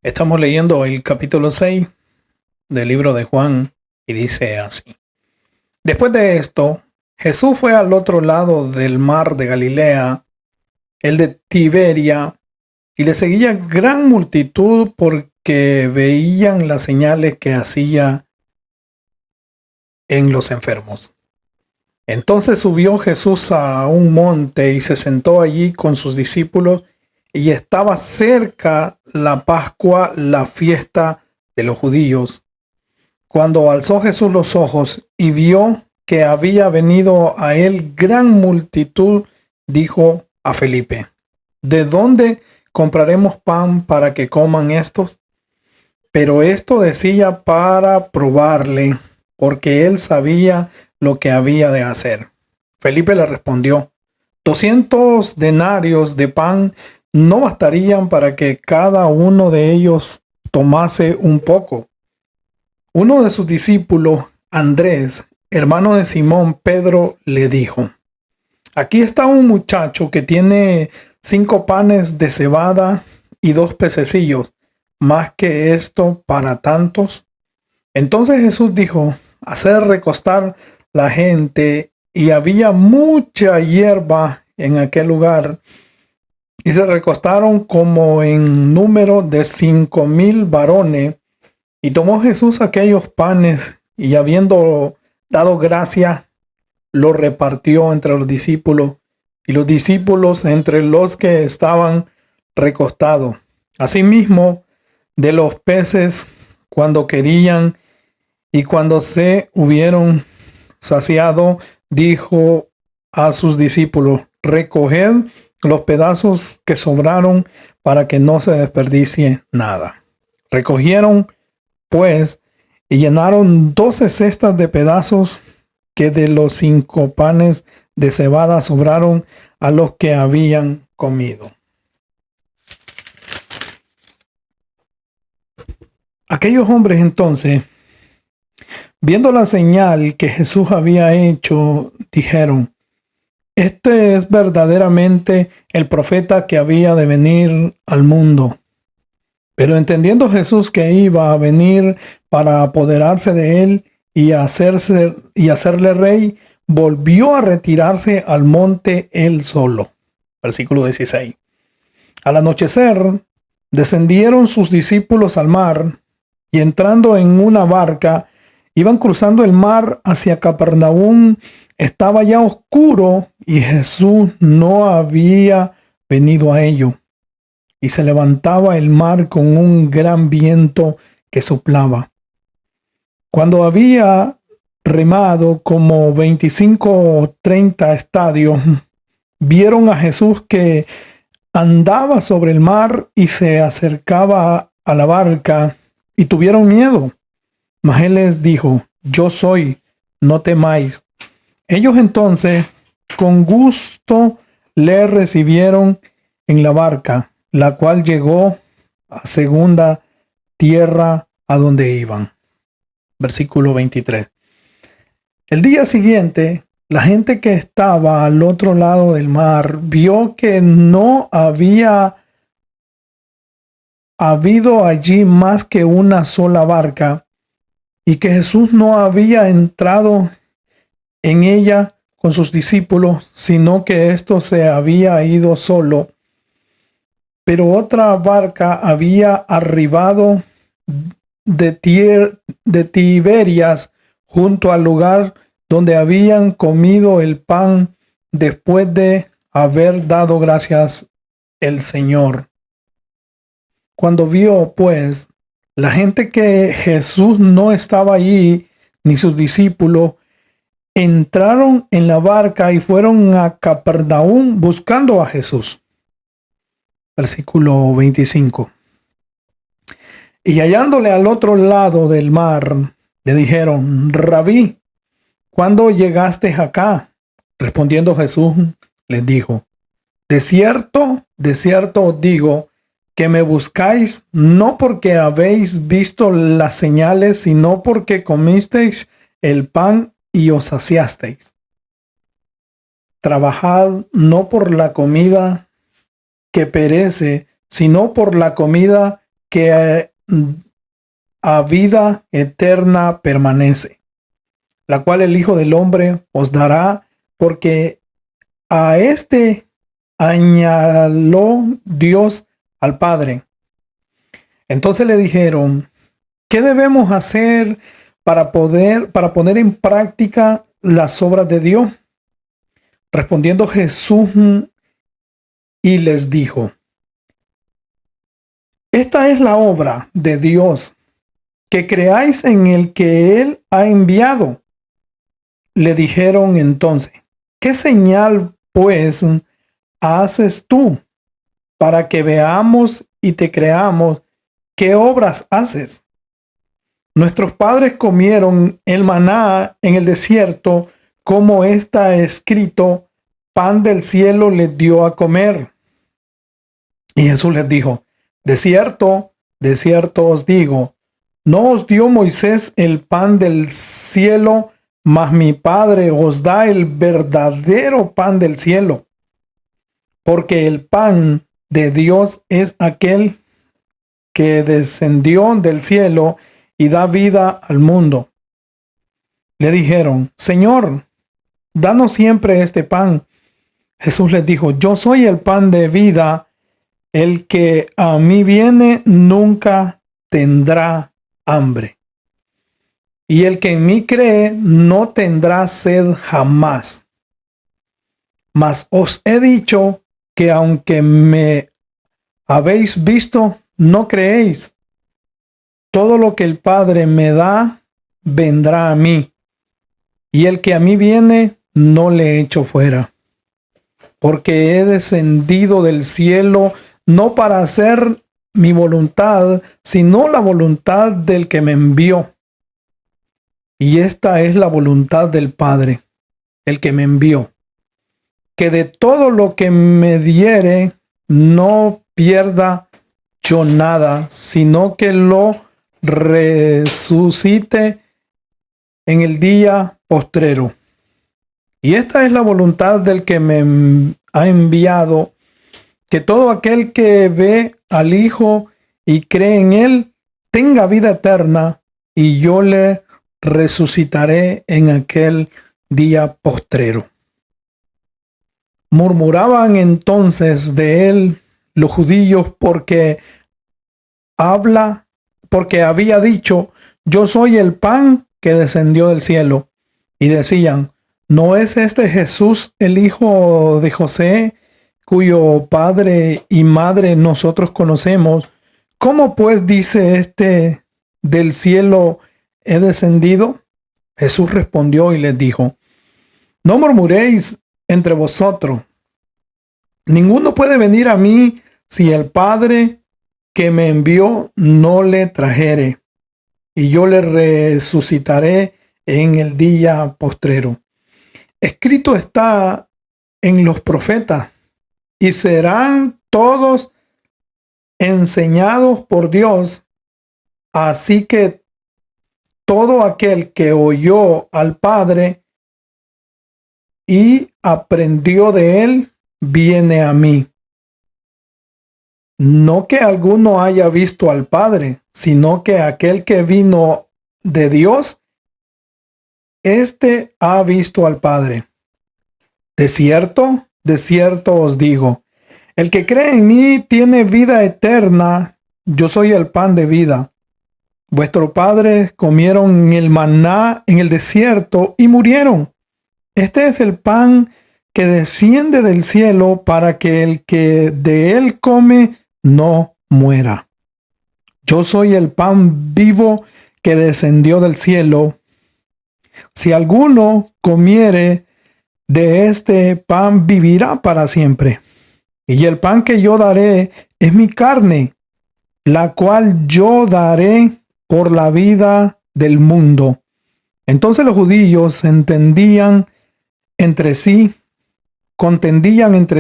Estamos leyendo el capítulo 6 del libro de Juan y dice así. Después de esto, Jesús fue al otro lado del mar de Galilea, el de Tiberia, y le seguía gran multitud porque veían las señales que hacía en los enfermos. Entonces subió Jesús a un monte y se sentó allí con sus discípulos, y estaba cerca la Pascua, la fiesta de los judíos. Cuando alzó Jesús los ojos y vio que había venido a él gran multitud, dijo a Felipe: ¿De dónde compraremos pan para que coman estos? Pero esto decía para probarle, porque él sabía lo que había de hacer. Felipe le respondió: 200 denarios de pan no bastarían para que cada uno de ellos tomase un poco. Uno de sus discípulos, Andrés, hermano de Simón Pedro, le dijo: Aquí está un muchacho que tiene 5 panes de cebada y 2 pececillos, más que esto para tantos. Entonces Jesús dijo: Hacer recostar la gente, y había mucha hierba en aquel lugar, y se recostaron como en número de 5,000 varones. Y tomó Jesús aquellos panes, y habiendo dado gracia, lo repartió entre los discípulos, y los discípulos entre los que estaban recostados. Asimismo, de los peces, cuando querían, y cuando se hubieron saciado, dijo a sus discípulos: Recoged los pedazos que sobraron para que no se desperdicie nada. Recogieron pues y llenaron 12 cestas de pedazos que de los 5 panes de cebada sobraron a los que habían comido. Aquellos hombres entonces, viendo la señal que Jesús había hecho, dijeron: Este es verdaderamente el profeta que había de venir al mundo. Pero entendiendo Jesús que iba a venir para apoderarse de él y hacerle rey, volvió a retirarse al monte él solo. Versículo 16. Al anochecer, descendieron sus discípulos al mar, y entrando en una barca, iban cruzando el mar hacia Capernaum. Estaba ya oscuro y Jesús no había venido a ello. Y se levantaba el mar con un gran viento que soplaba. Cuando había remado como 25 o 30 estadios, vieron a Jesús que andaba sobre el mar y se acercaba a la barca, y tuvieron miedo. Mas él les dijo: Yo soy, no temáis. Ellos entonces con gusto le recibieron en la barca, la cual llegó a segunda tierra a donde iban. Versículo 23. El día siguiente, la gente que estaba al otro lado del mar vio que no había habido allí más que una sola barca, y que Jesús no había entrado en ella con sus discípulos, sino que ésto se había ido solo. Pero otra barca había arribado de Tiberias junto al lugar donde habían comido el pan después de haber dado gracias el Señor. Cuando vio, pues, la gente que Jesús no estaba allí, ni sus discípulos, entraron en la barca y fueron a Capernaum buscando a Jesús. Versículo 25. Y hallándole al otro lado del mar, le dijeron: Rabí, ¿cuándo llegaste acá? Respondiendo Jesús, les dijo: de cierto os digo, que me buscáis no porque habéis visto las señales, sino porque comisteis el pan y os saciasteis. Trabajad no por la comida que perece, sino por la comida que a vida eterna permanece, la cual el Hijo del Hombre os dará, porque a este añadió Dios al Padre. Entonces le dijeron: ¿qué debemos hacer para poner en práctica las obras de Dios? Respondiendo Jesús y les dijo: esta es la obra de Dios, que creáis en el que Él ha enviado. Le dijeron entonces: ¿qué señal, pues, haces tú para que veamos y te creamos? ¿Qué obras haces? Nuestros padres comieron el maná en el desierto, como está escrito: pan del cielo les dio a comer. Y Jesús les dijo: de cierto os digo, no os dio Moisés el pan del cielo, mas mi Padre os da el verdadero pan del cielo. Porque el pan de Dios es aquel que descendió del cielo y da vida al mundo. Le dijeron: Señor, danos siempre este pan. Jesús les dijo: yo soy el pan de vida. El que a mí viene nunca tendrá hambre, y el que en mí cree no tendrá sed jamás. Mas os he dicho que aunque me habéis visto, no creéis. Todo lo que el Padre me da, vendrá a mí, y el que a mí viene, no le echo fuera. Porque he descendido del cielo no para hacer mi voluntad, sino la voluntad del que me envió. Y esta es la voluntad del Padre, el que me envió, que de todo lo que me diere, no pierda yo nada, sino que lo resucite en el día postrero. Y esta es la voluntad del que me ha enviado, que todo aquel que ve al Hijo y cree en Él tenga vida eterna, y yo le resucitaré en aquel día postrero. Murmuraban entonces de él los judíos porque había dicho: yo soy el pan que descendió del cielo. Y decían: ¿no es este Jesús el hijo de José, cuyo padre y madre nosotros conocemos? ¿Cómo pues dice este: del cielo he descendido? Jesús respondió y les dijo: no murmuréis entre vosotros. Ninguno puede venir a mí si el Padre que me envió no le trajere, y yo le resucitaré en el día postrero. Escrito está en los profetas: y serán todos enseñados por Dios. Así que todo aquel que oyó al Padre y aprendió de él, viene a mí. No que alguno haya visto al Padre, sino que aquel que vino de Dios, éste ha visto al Padre. De cierto os digo, el que cree en mí tiene vida eterna. Yo soy el pan de vida. Vuestros padres comieron el maná en el desierto y murieron. Este es el pan que desciende del cielo, para que el que de él come no muera. Yo soy el pan vivo que descendió del cielo. Si alguno comiere de este pan, vivirá para siempre. Y el pan que yo daré es mi carne, la cual yo daré por la vida del mundo. Entonces los judíos contendían entre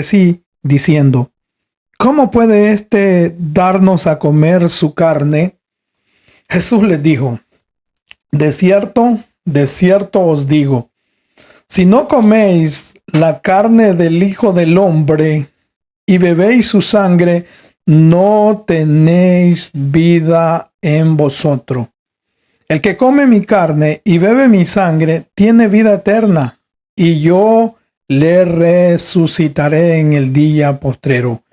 sí, diciendo: ¿cómo puede éste darnos a comer su carne? Jesús les dijo: de cierto os digo, si no coméis la carne del Hijo del Hombre y bebéis su sangre, no tenéis vida en vosotros. El que come mi carne y bebe mi sangre tiene vida eterna, y yo le resucitaré en el día postrero.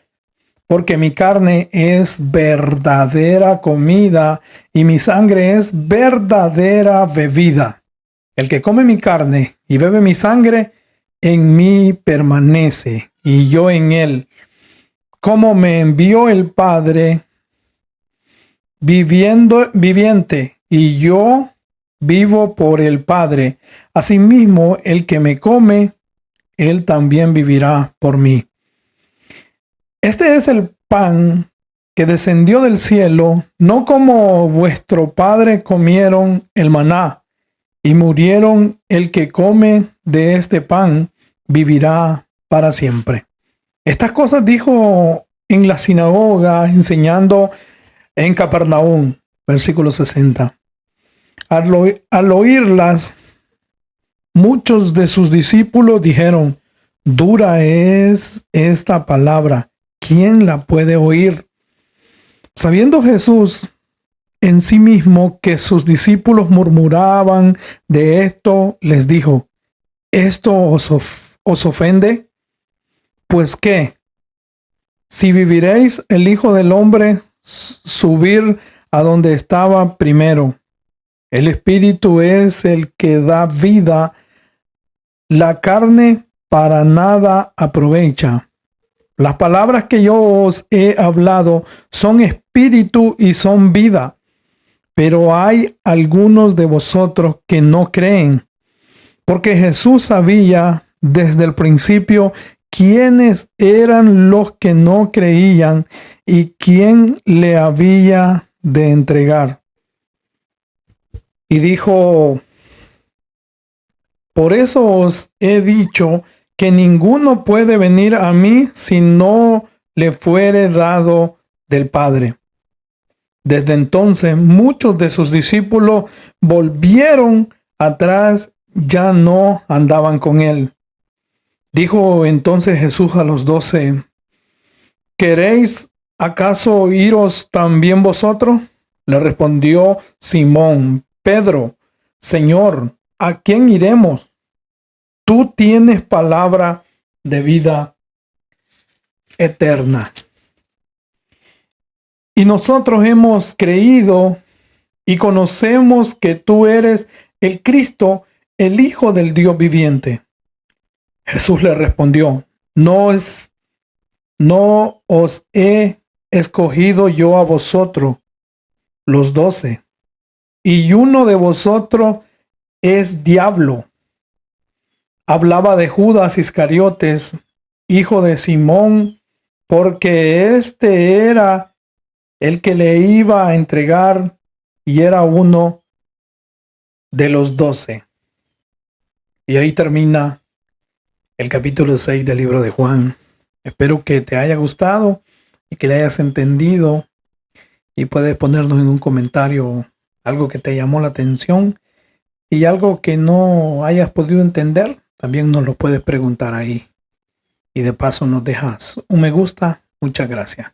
Porque mi carne es verdadera comida y mi sangre es verdadera bebida. El que come mi carne y bebe mi sangre, en mí permanece y yo en él. Como me envió el Padre viviente, y yo vivo por el Padre. Asimismo, el que me come, él también vivirá por mí. Este es el pan que descendió del cielo, no como vuestro padre comieron el maná y murieron. El que come de este pan vivirá para siempre. Estas cosas dijo en la sinagoga, enseñando en Capernaum, versículo 60. Al oírlas, muchos de sus discípulos dijeron: dura es esta palabra, ¿quién la puede oír? Sabiendo Jesús en sí mismo que sus discípulos murmuraban de esto, les dijo: ¿esto os ofende? Pues qué, si viviréis el Hijo del Hombre subir a donde estaba primero. El Espíritu es el que da vida, la carne para nada aprovecha. Las palabras que yo os he hablado son espíritu y son vida, pero hay algunos de vosotros que no creen, porque Jesús sabía desde el principio quiénes eran los que no creían y quién le había de entregar. Y dijo: por eso os he dicho que ninguno puede venir a mí si no le fuere dado del Padre. Desde entonces muchos de sus discípulos volvieron atrás, ya no andaban con él. Dijo entonces Jesús a los 12: ¿queréis acaso iros también vosotros? Le respondió Simón Pedro: Señor, ¿a quién iremos? Tú tienes palabra de vida eterna. Y nosotros hemos creído y conocemos que tú eres el Cristo, el Hijo del Dios viviente. Jesús le respondió: no os he escogido yo a vosotros, los 12, y uno de vosotros es diablo. Hablaba de Judas Iscariotes, hijo de Simón, porque este era el que le iba a entregar y era uno de los 12. Y ahí termina el capítulo 6 del libro de Juan. Espero que te haya gustado y que le hayas entendido, y puedes ponernos en un comentario algo que te llamó la atención y algo que no hayas podido entender. También nos lo puedes preguntar ahí. Y de paso nos dejas un me gusta. Muchas gracias.